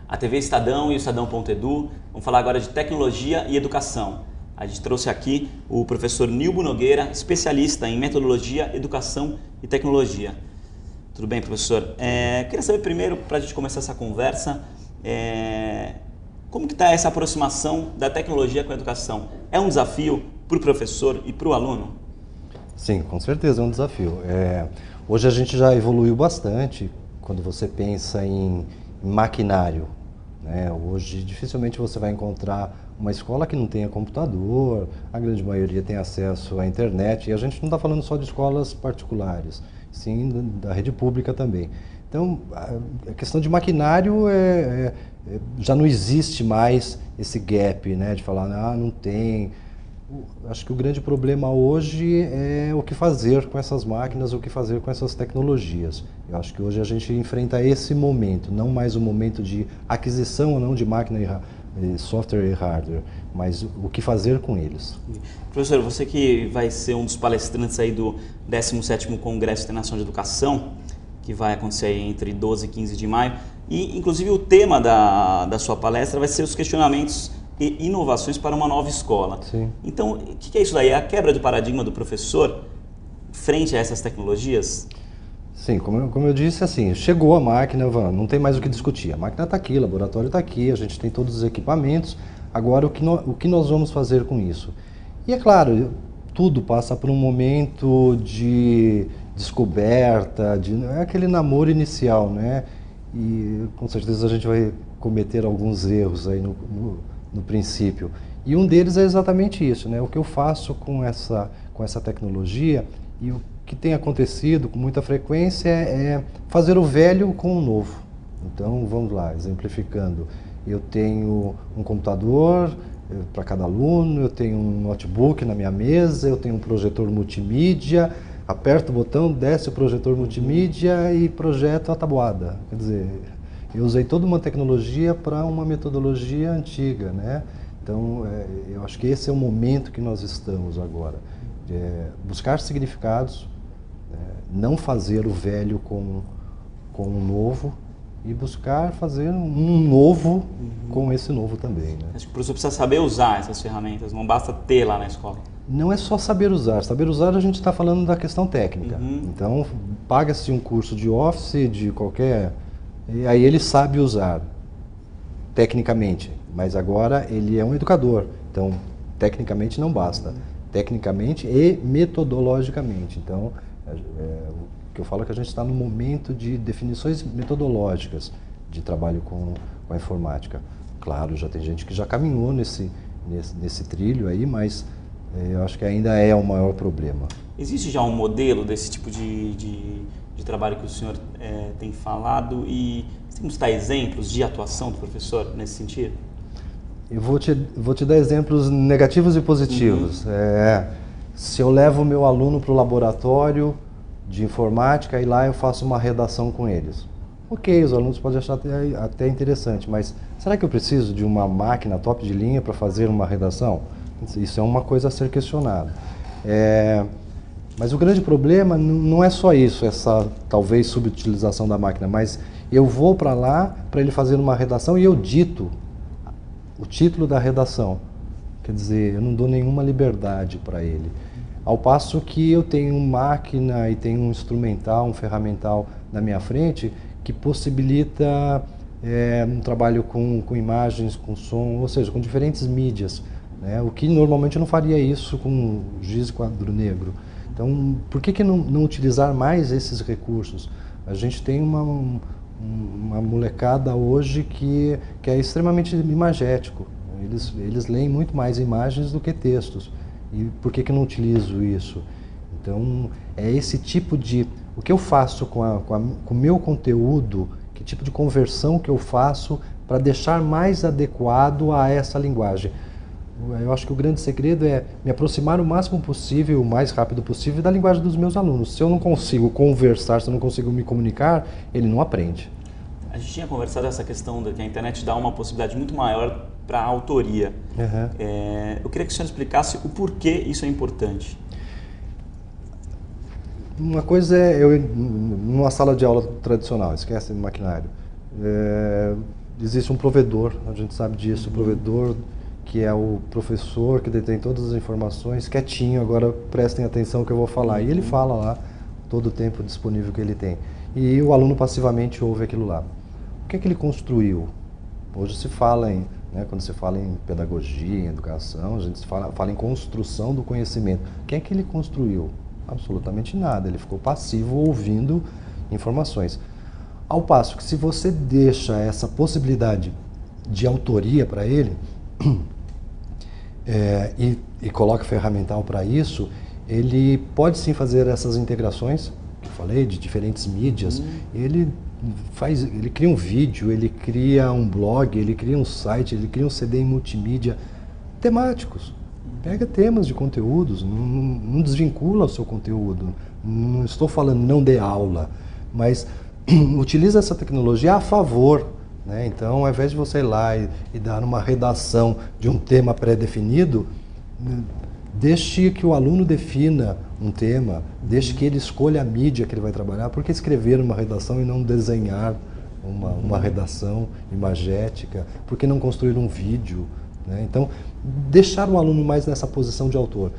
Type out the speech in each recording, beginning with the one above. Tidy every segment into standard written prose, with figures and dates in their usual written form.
A TV Estadão e o Estadão.edu vão falar agora de tecnologia e educação. A gente trouxe aqui o professor Nilbo Nogueira, especialista em metodologia, educação e tecnologia. Tudo bem, professor? Queria saber primeiro, para a gente começar essa conversa, como que está essa aproximação da tecnologia com a educação? É um desafio para o professor e para o aluno? Sim, com certeza é um desafio. Hoje a gente já evoluiu bastante quando você pensa em maquinário. Hoje dificilmente você vai encontrar uma escola que não tenha computador, a grande maioria tem acesso à internet, e a gente não está falando só de escolas particulares, sim da rede pública também. Então, a questão de maquinário já não existe mais esse gap, de falar, não tem. Acho que o grande problema hoje é o que fazer com essas máquinas, o que fazer com essas tecnologias. Eu acho que hoje a gente enfrenta esse momento, não mais o momento de aquisição ou não de máquina, software e hardware, mas o que fazer com eles. Professor, você que vai ser um dos palestrantes aí do 17º Congresso Internacional de Educação, que vai acontecer aí entre 12 e 15 de maio, e inclusive o tema da sua palestra vai ser os questionamentos e inovações para uma nova escola. Sim. Então, o que é isso daí? É a quebra de paradigma do professor frente a essas tecnologias? Sim, como eu disse, assim, chegou a máquina, não tem mais o que discutir. A máquina está aqui, o laboratório está aqui, a gente tem todos os equipamentos. Agora, o que nós vamos fazer com isso? E é claro, tudo passa por um momento de descoberta, é aquele namoro inicial, né? E com certeza a gente vai cometer alguns erros aí no princípio. E um deles é exatamente isso, né? O que eu faço com essa tecnologia, e o que tem acontecido com muita frequência é fazer o velho com o novo. Então, vamos lá, exemplificando. Eu tenho um computador para cada aluno, eu tenho um notebook na minha mesa, eu tenho um projetor multimídia, aperto o botão, desce o projetor multimídia e projeto a tabuada. Quer dizer, eu usei toda uma tecnologia para uma metodologia antiga, né? Então, eu acho que esse é o momento que nós estamos agora. Buscar significados, não fazer o velho com o novo, e buscar fazer um novo com esse novo também, né? Acho que o professor precisa saber usar essas ferramentas, não basta ter lá na escola. Não é só saber usar. Saber usar, a gente está falando da questão técnica. Então, paga-se um curso de Office, de qualquer... E aí ele sabe usar, tecnicamente. Mas agora ele é um educador. Então, tecnicamente não basta. Tecnicamente e metodologicamente. Então, o que eu falo é que a gente está no momento de definições metodológicas de trabalho com a informática. Claro, já tem gente que já caminhou nesse trilho aí, mas eu acho que ainda é o maior problema. Existe já um modelo desse tipo de trabalho que o senhor tem falado, e temos exemplos de atuação do professor nesse sentido? Eu vou te dar exemplos negativos e positivos. Se eu levo o meu aluno para o laboratório de informática e lá eu faço uma redação com eles. Ok, os alunos podem achar até interessante, mas será que eu preciso de uma máquina top de linha para fazer uma redação? Isso é uma coisa a ser questionada. Mas o grande problema não é só isso, essa talvez subutilização da máquina, mas eu vou para lá para ele fazer uma redação e eu dito o título da redação. Quer dizer, eu não dou nenhuma liberdade para ele. Ao passo que eu tenho máquina e tenho um instrumental, um ferramental na minha frente que possibilita um trabalho com imagens, com som, ou seja, com diferentes mídias, né? O que normalmente eu não faria isso com giz e quadro negro. Então, por que não utilizar mais esses recursos? A gente tem uma molecada hoje que é extremamente imagético. Eles leem muito mais imagens do que textos. E por que não utilizo isso? Então, é esse tipo de... O que eu faço com o meu conteúdo, que tipo de conversão que eu faço para deixar mais adequado a essa linguagem? Eu acho que o grande segredo é me aproximar o máximo possível, o mais rápido possível, da linguagem dos meus alunos. Se eu não consigo conversar, se eu não consigo me comunicar, ele não aprende. A gente tinha conversado essa questão de que a internet dá uma possibilidade muito maior para a autoria. Eu queria que o senhor explicasse o porquê isso é importante. Uma coisa é eu numa sala de aula tradicional, esquece do maquinário. Existe um provedor, a gente sabe disso, o provedor que é o professor que detém todas as informações, quietinho, agora prestem atenção no que eu vou falar. E ele fala lá todo o tempo disponível que ele tem. E o aluno passivamente ouve aquilo lá. O que é que ele construiu? Hoje se fala em, quando se fala em pedagogia, em educação, a gente fala em construção do conhecimento. O que é que ele construiu? Absolutamente nada, ele ficou passivo ouvindo informações. Ao passo que se você deixa essa possibilidade de autoria para ele e coloca ferramental para isso, ele pode sim fazer essas integrações, que eu falei, de diferentes mídias. Ele cria um vídeo, ele cria um blog, ele cria um site, ele cria um CD em multimídia temáticos. Pega temas de conteúdos, não desvincula o seu conteúdo. Não estou falando não dê aula, mas utiliza essa tecnologia a favor. Então, ao invés de você ir lá e dar uma redação de um tema pré-definido, deixe que o aluno defina um tema, deixe que ele escolha a mídia que ele vai trabalhar. Por que escrever uma redação e não desenhar uma redação imagética? Por que não construir um vídeo? Então, deixar o aluno mais nessa posição de autor.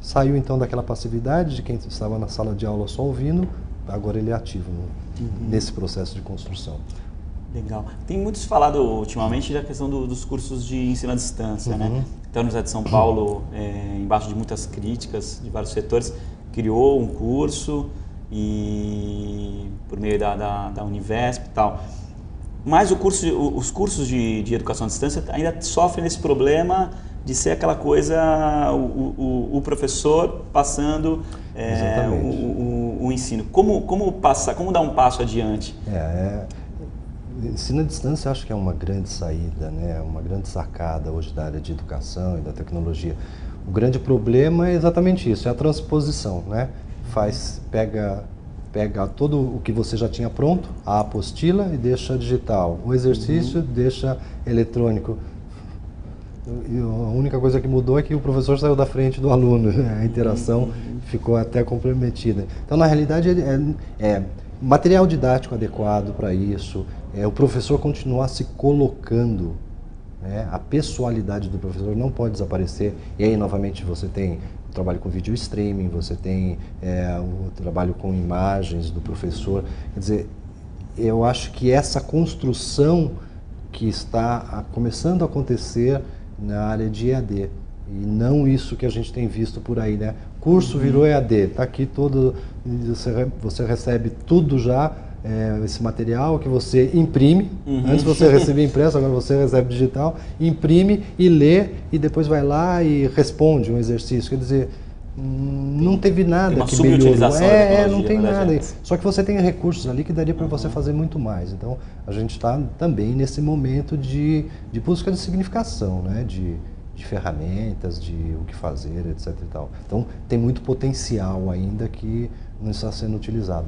Saiu então daquela passividade de quem estava na sala de aula só ouvindo, agora ele é ativo nesse processo de construção. Legal. Tem muito se falado ultimamente da questão dos cursos de ensino à distância, né? Então, a Universidade de São Paulo, embaixo de muitas críticas de vários setores, criou um curso por meio da Univesp e tal. Mas os cursos de educação à distância ainda sofrem esse problema de ser aquela coisa, o professor passando o ensino. Como dar um passo adiante? Ensino à distância acho que é uma grande saída, uma grande sacada hoje da área de educação e da tecnologia. O grande problema é exatamente isso, é a transposição, Pega todo o que você já tinha pronto, a apostila, e deixa digital. O exercício deixa eletrônico. E a única coisa que mudou é que o professor saiu da frente do aluno, a interação ficou até comprometida. Então, na realidade, é material didático adequado para isso, o professor continuar se colocando, a pessoalidade do professor não pode desaparecer. E aí, novamente, você tem o trabalho com vídeo streaming, você tem o trabalho com imagens do professor. Quer dizer, eu acho que essa construção que está começando a acontecer na área de EAD, e não isso que a gente tem visto por aí, Curso virou EAD, está aqui todo, você recebe tudo já, esse material que você imprime, antes você recebia impresso, agora você recebe digital, imprime e lê, e depois vai lá e responde um exercício. Quer dizer, não teve nada tem que melhorou. Não tem nada. Só que você tem recursos ali que daria para você fazer muito mais. Então, a gente está também nesse momento de busca de significação, de ferramentas, de o que fazer, etc. e tal. Então, tem muito potencial ainda que não está sendo utilizado.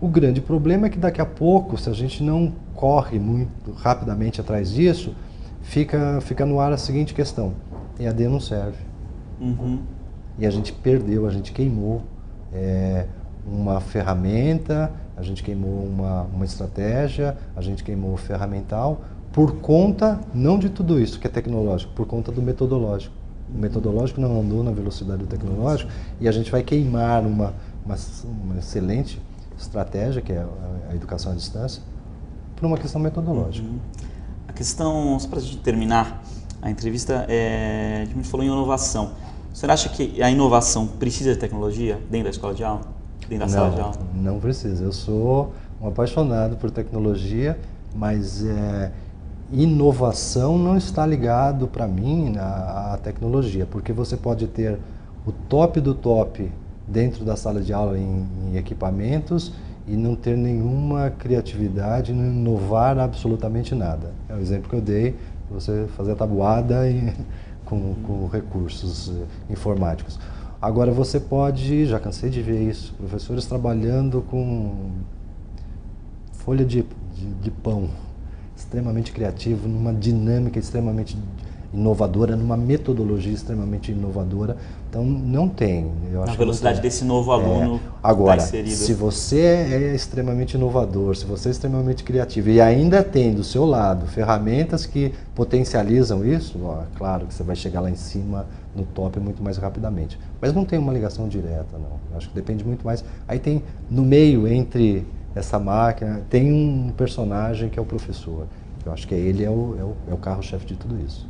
O grande problema é que daqui a pouco, se a gente não corre muito rapidamente atrás disso, fica no ar a seguinte questão: EAD não serve. E a gente perdeu, a gente queimou uma ferramenta, a gente queimou uma estratégia, a gente queimou o ferramental, por conta, não de tudo isso que é tecnológico, por conta do metodológico. O metodológico não andou na velocidade do tecnológico, e a gente vai queimar uma excelente estratégia, que é a educação à distância, por uma questão metodológica. A questão, só para a gente terminar a entrevista, a gente falou em inovação. Você acha que a inovação precisa de tecnologia dentro da escola de aula? Dentro da sala de aula? Não precisa. Eu sou um apaixonado por tecnologia, mas inovação não está ligado, para mim, à tecnologia, porque você pode ter o top do top dentro da sala de aula em equipamentos e não ter nenhuma criatividade, não inovar absolutamente nada. É o exemplo que eu dei, você fazer a tabuada com recursos informáticos. Agora você pode, já cansei de ver isso, professores trabalhando com folha de pão, extremamente criativo, numa dinâmica extremamente inovadora, numa metodologia extremamente inovadora. Então, não tem. Eu acho na velocidade desse novo aluno agora, tá inserido. Se você é extremamente inovador, se você é extremamente criativo e ainda tem do seu lado ferramentas que potencializam isso, claro que você vai chegar lá em cima no top muito mais rapidamente. Mas não tem uma ligação direta, não. Eu acho que depende muito mais. Aí tem, no meio, entre essa máquina, tem um personagem que é o professor. Eu acho que ele é o carro-chefe de tudo isso.